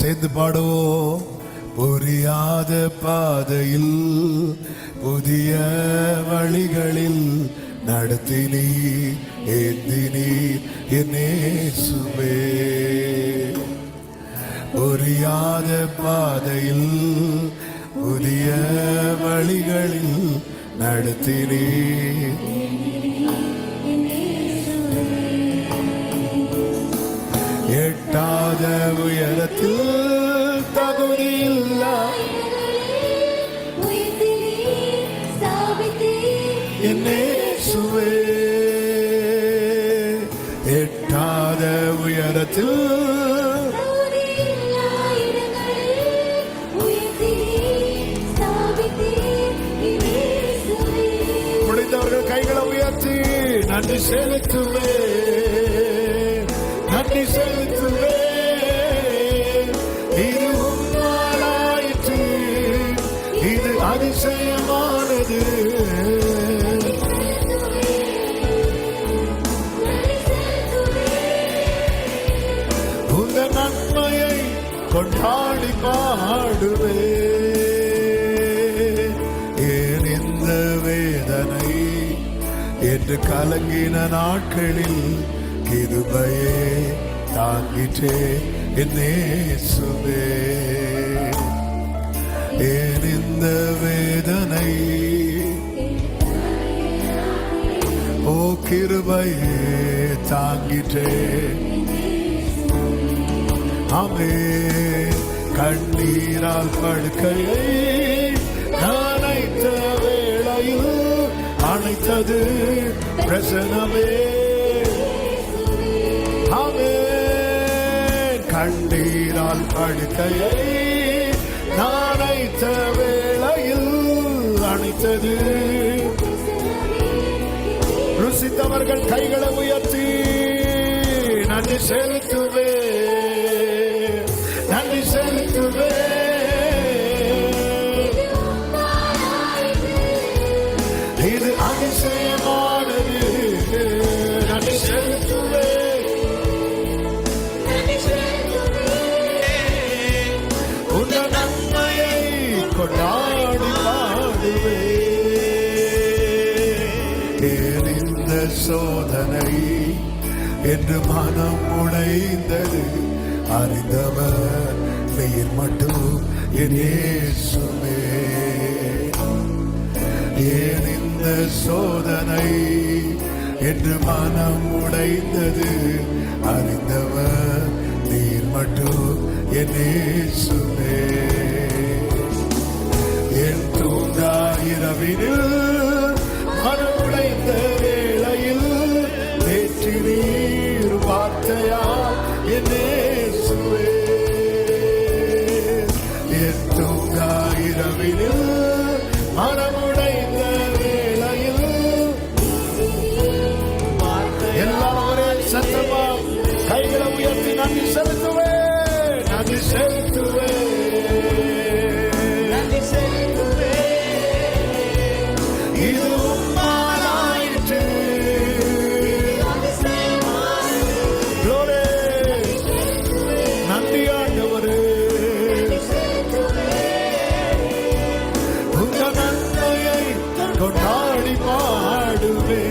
சேர்ந்து பாடுவோம். புரியாத பாதையில் புதிய வழிகளில் நடத்தினீ ஏந்தினீ என்னேசுவே. புரியாத பாதையில் புதிய வழிகளில் நடத்தினீ. எட்டாத உயரத்தில் தகுதியில்லா என்னேசுவே. எட்டாத உயரத்தில் முடிந்தவர்கள் கைகளை உயர்த்தி நன்றி செலுத்துவே, நன்றி செலுத்துவே. இது உம்மாலாயிற்று, இது அதிசயமானது. உந்த நன்மையை கொண்டாடி பாடுவே. ஏன் இந்த வேதனை என்று கலங்கின நாட்களில் கிருபையே தாங்கிற்றே என்னேசுவே. ஏன் இந்த வேதனை, ஓ கிருபையே தாங்கிற்றே. ஆமென். கண்ணீரால் படுக்கையை அணைத்த வேளையில் அணைத்தது பிரசனமே. ஆமென். கண்ணீரால் படுக்கையை அணைத்த வேளையில் அணைத்தது. ருசித்தவர்கள் கைகளை உயர்த்தி நன்றி செலுத்துவே, நன்றி செலுத்துவே. இது அதிசயமானது. நன்றி செலுத்துவே, உன் நன்மையை கொண்டாடி பாடுவே. இந்த சோதனை என்று மனம் உடைந்தது அறிந்தவர் நீர் மட்டும் என் இயேசுவே. ஏன் இந்த சோதனை என்று மனம் உடைந்தது அறிந்தவர் நீர் மட்டும் என் இயேசுவே. என் தூங்கா இரவினில் மனம் உடைந்த வேளையில் தேற்றி நீர் வார்த்தையா என் இயேசுவே. என் தூங்கா இரவினில் மனமுடைந்த வேளையில் எல்லாம் ஒரே சத்தமா கைகளை உயர்த்தி நன்றி செலுத்துவே, நன்றி செலுத்துவே, நன்றி செலுத்துவே. இது உம்மாலாயிற்று. நன்றி ஆண்டவரே. உங்க நன்மையை கொண்டாடி பாடுவே,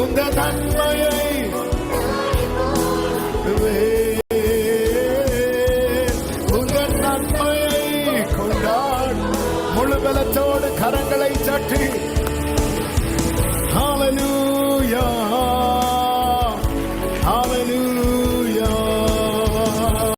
உங்க நன்மையை உங்க நன்மையை கொண்டாடி முழு பலத்தோடு கரங்களை தட்டி